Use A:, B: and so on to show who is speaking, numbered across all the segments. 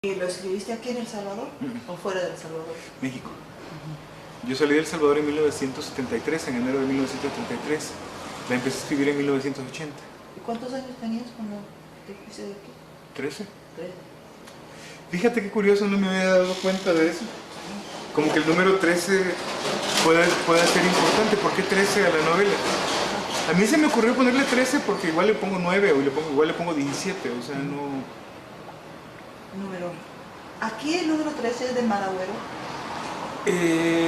A: ¿Y lo escribiste aquí en El Salvador o fuera de El Salvador?
B: México. Yo salí de El Salvador en 1973, en enero de 1973. La empecé a escribir en 1980.
A: ¿Y cuántos años tenías cuando te fuiste de aquí?
B: 13.
A: 3.
B: Fíjate qué curioso, no me había dado cuenta de eso. Como que el número 13 puede ser importante. ¿Por qué 13 a la novela? A mí se me ocurrió ponerle 13 porque igual le pongo 9 o igual le pongo 17, o sea, no...
A: Número. Aquí el número 13 es de Mar Agüero.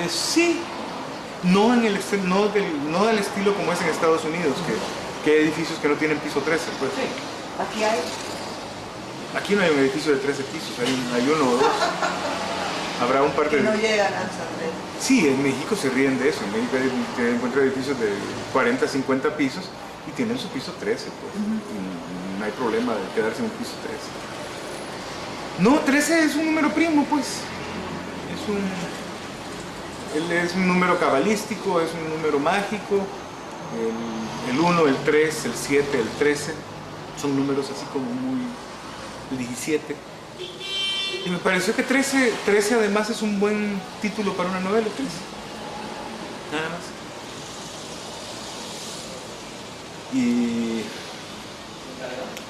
B: Sí, no, no del estilo como es en Estados Unidos, que hay edificios que no tienen piso 13. Pues.
A: Sí. Aquí hay.
B: Aquí no hay un edificio de 13 pisos, hay uno o dos. Habrá un par de...
A: Que no llegan hasta 13.
B: Sí, en México se ríen de eso. En México encuentra edificios de 40, 50 pisos y tienen su piso 13, pues. Y no hay problema de quedarse en un piso 13. No, 13 es un número primo, pues. Es un número cabalístico, es un número mágico. El 1, el 3, el 7, el 13 son números así como muy... el 17. Y me pareció que 13 además es un buen título para una novela, 13. Nada más. Y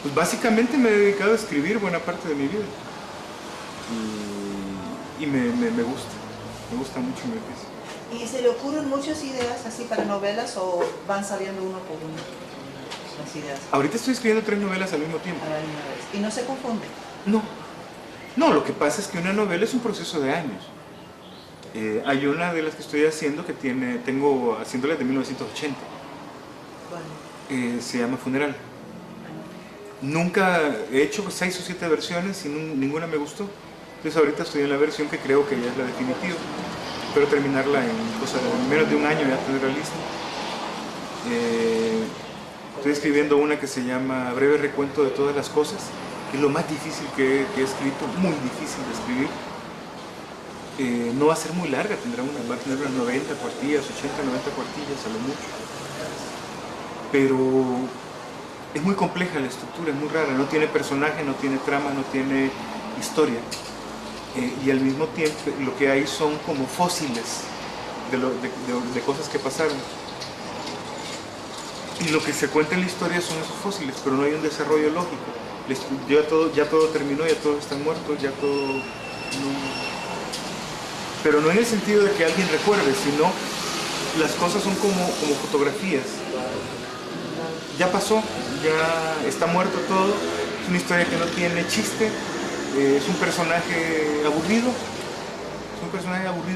B: pues básicamente me he dedicado a escribir buena parte de mi vida. Y me gusta mucho mi oficio.
A: ¿Y se le ocurren muchas ideas así para novelas o van saliendo uno por uno las ideas?
B: Ahorita estoy escribiendo 3 novelas al mismo tiempo.
A: A la misma vez. ¿Y no se confunde?
B: No, lo que pasa es que una novela es un proceso de años. Hay una de las que estoy haciendo que tengo haciéndola de 1980.
A: Bueno.
B: Se llama Funeral. Nunca he hecho 6 o 7 versiones y ninguna me gustó. Entonces ahorita estoy en la versión que creo que ya es la definitiva. Espero terminarla en menos de un año, ya tenerla lista. Estoy escribiendo una que se llama Breve recuento de todas las cosas, que es lo más difícil que he escrito, muy difícil de escribir. No va a ser muy larga, va a tener unas 90 cuartillas, 80, 90 cuartillas a lo mucho. Pero es muy compleja la estructura, es muy rara, no tiene personaje, no tiene trama, no tiene historia. Y al mismo tiempo lo que hay son como fósiles de cosas que pasaron. Y lo que se cuenta en la historia son esos fósiles, pero no hay un desarrollo lógico. Ya todo terminó, ya todos están muertos, ya todo... Pero no en el sentido de que alguien recuerde, sino las cosas son como fotografías. Ya pasó, ya está muerto todo, es una historia que no tiene chiste, es un personaje aburrido,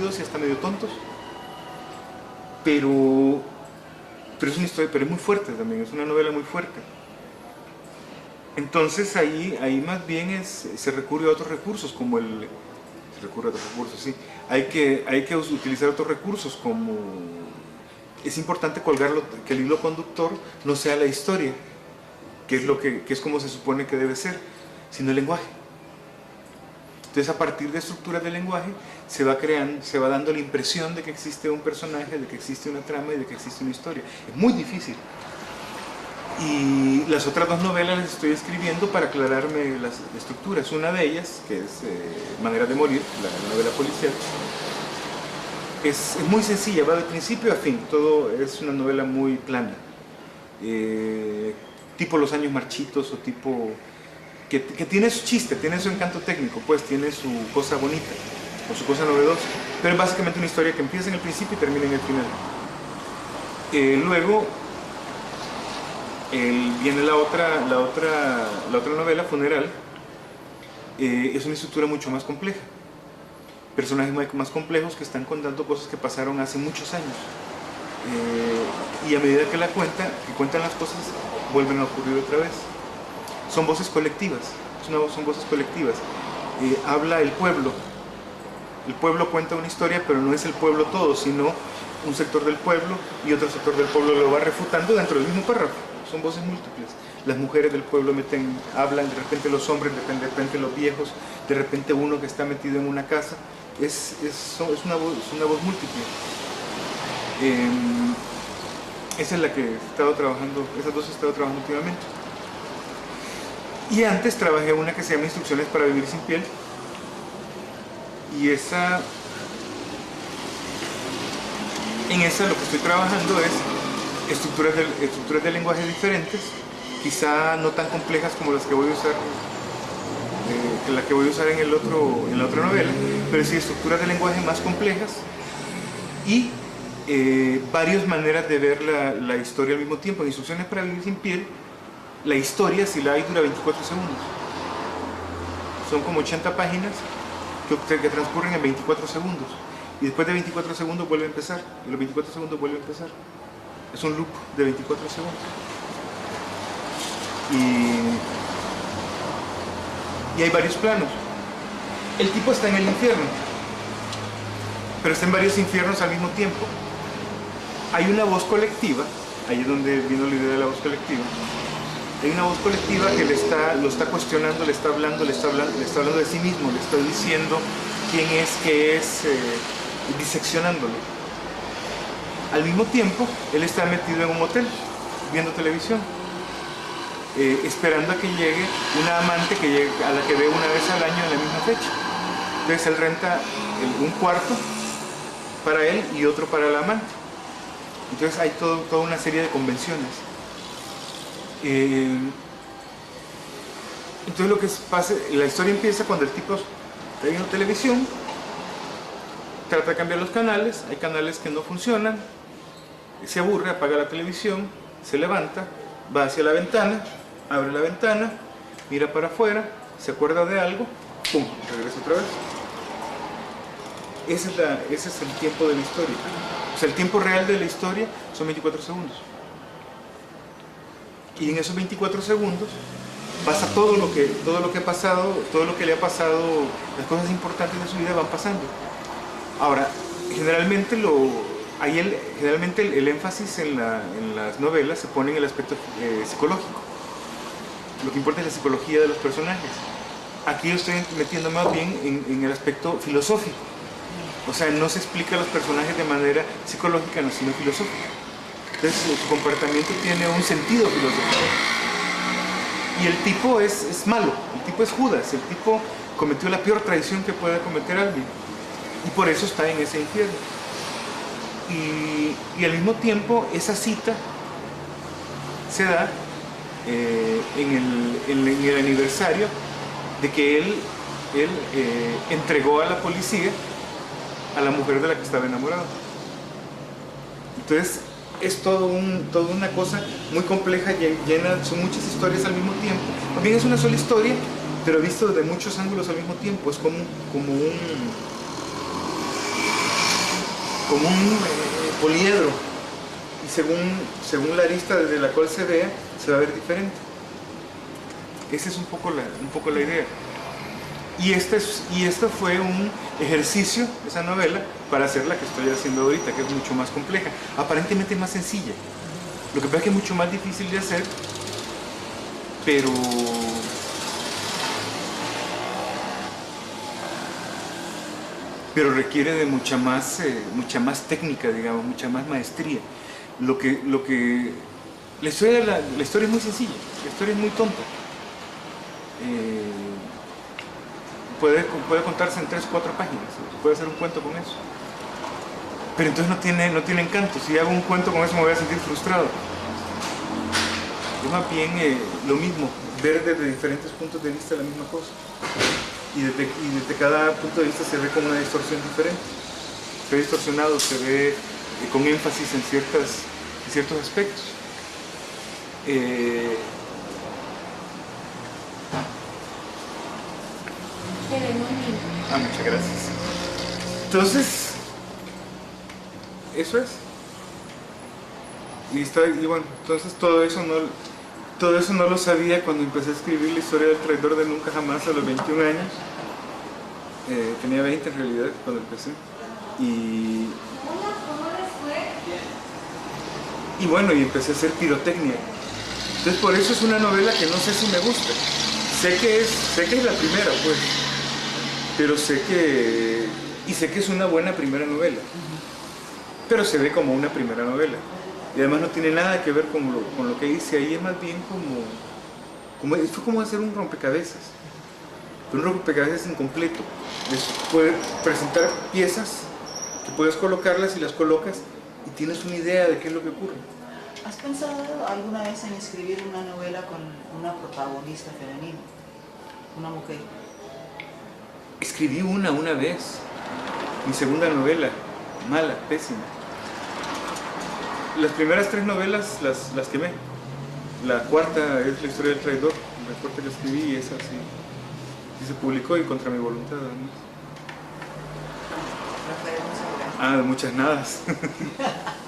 B: y hasta medio tontos, pero es una historia, pero es muy fuerte también, es una novela muy fuerte. Entonces ahí más bien se recurre a otros recursos, sí. Hay que utilizar otros recursos, como es importante que el hilo conductor no sea la historia, que es como se supone que debe ser, sino el lenguaje. Entonces, a partir de estructuras del lenguaje se va dando la impresión de que existe un personaje, de que existe una trama y de que existe una historia. Es muy difícil. Y las otras 2 novelas las estoy escribiendo para aclararme las estructuras. Una de ellas, que es Manera de morir, la novela policial, es muy sencilla, va de principio a fin. Todo es una novela muy plana. Tipo Los años marchitos o tipo... Que tiene su chiste, tiene su encanto técnico, pues tiene su cosa bonita o su cosa novedosa, pero es básicamente una historia que empieza en el principio y termina en el final. Luego viene la otra novela, Funeral. Es una estructura mucho más compleja, personajes más complejos que están contando cosas que pasaron hace muchos años, y a medida que cuentan las cosas, vuelven a ocurrir otra vez. Son voces colectivas, habla el pueblo. El pueblo cuenta una historia, pero no es el pueblo todo, sino un sector del pueblo, y otro sector del pueblo lo va refutando dentro del mismo párrafo. Son voces múltiples. Las mujeres del pueblo hablan, de repente los hombres, de repente los viejos, de repente uno que está metido en una casa. Es una voz múltiple. Esa es la que he estado trabajando, esas 2 he estado trabajando últimamente. Y antes trabajé una que se llama Instrucciones para vivir sin piel, Y en esa lo que estoy trabajando es estructuras de lenguaje diferentes, quizá no tan complejas como las que voy a usar, en la otra novela, pero sí estructuras de lenguaje más complejas y varias maneras de ver la historia al mismo tiempo. En Instrucciones para vivir sin piel, la historia, si la hay, dura 24 segundos. Son como 80 páginas que transcurren en 24 segundos. Y después de 24 segundos vuelve a empezar. Y los 24 segundos vuelve a empezar. Es un loop de 24 segundos. Y hay varios planos. El tipo está en el infierno, pero está en varios infiernos al mismo tiempo. Hay una voz colectiva, ahí es donde vino la idea de la voz colectiva. Hay una voz colectiva que lo está cuestionando, le está hablando de sí mismo, le está diciendo quién es, qué es, diseccionándolo. Al mismo tiempo, él está metido en un hotel, viendo televisión, esperando a que llegue una amante a la que ve una vez al año en la misma fecha. Entonces él renta un cuarto para él y otro para la amante. Entonces hay toda una serie de convenciones. Entonces lo que pasa, la historia empieza cuando el tipo está viendo televisión, trata de cambiar los canales, hay canales que no funcionan, se aburre, apaga la televisión, se levanta, va hacia la ventana, abre la ventana, mira para afuera, se acuerda de algo, ¡pum!, regresa otra vez. Ese es el tiempo de la historia. O sea, el tiempo real de la historia son 24 segundos. Y en esos 24 segundos pasa todo lo que ha pasado, todo lo que le ha pasado, las cosas importantes de su vida van pasando. Ahora, generalmente el énfasis en las novelas se pone en el aspecto psicológico. Lo que importa es la psicología de los personajes. Aquí yo estoy metiéndome más bien en el aspecto filosófico. O sea, no se explica a los personajes de manera psicológica, sino filosófica. Entonces su comportamiento tiene un sentido filosófico. Y el tipo es malo, el tipo es Judas, el tipo cometió la peor traición que pueda cometer alguien. Y por eso está en ese infierno. Y al mismo tiempo esa cita se da en el aniversario de que él entregó a la policía a la mujer de la que estaba enamorado. Entonces es toda una cosa muy compleja, llena, son muchas historias al mismo tiempo. También es una sola historia, pero visto desde muchos ángulos al mismo tiempo. Es como un poliedro, y según la arista desde la cual se vea, se va a ver diferente. Esa es un poco la idea. Y este fue un ejercicio, esa novela, para hacer la que estoy haciendo ahorita, que es mucho más compleja. Aparentemente es más sencilla. Lo que pasa es que es mucho más difícil de hacer, pero requiere de mucha más técnica, digamos, mucha más maestría. La historia es muy sencilla, la historia es muy tonta. Puede contarse en 3 o 4 páginas, puede hacer un cuento con eso. Pero entonces no tiene encanto. Si hago un cuento con eso me voy a sentir frustrado. Es más bien lo mismo, ver desde diferentes puntos de vista la misma cosa. Y desde cada punto de vista se ve con una distorsión diferente. Se ve distorsionado, se ve con énfasis en ciertos aspectos. Muchas gracias. Entonces, eso es. Y bueno, entonces todo eso no lo sabía cuando empecé a escribir la historia del traidor de Nunca Jamás a los 21 años. Tenía 20 en realidad cuando empecé. Y bueno, y empecé a hacer pirotecnia. Entonces por eso es una novela que no sé si me gusta. Sé que es la primera, pues. Pero sé que es una buena primera novela. Pero se ve como una primera novela. Y además no tiene nada que ver con lo que hice ahí. Es más bien fue como hacer un rompecabezas. Pero un rompecabezas es incompleto. Es poder presentar piezas que puedes colocarlas y las colocas y tienes una idea de qué es lo que ocurre.
A: ¿Has pensado alguna vez en escribir una novela con una protagonista femenina? Una mujer.
B: Escribí una vez, mi segunda novela, mala, pésima. Las primeras 3 novelas las quemé. La cuarta es La historia del traidor, la cuarta que escribí y esa sí se publicó y contra mi voluntad además.
A: Rafael, muchas gracias.
B: Ah, de muchas nadas.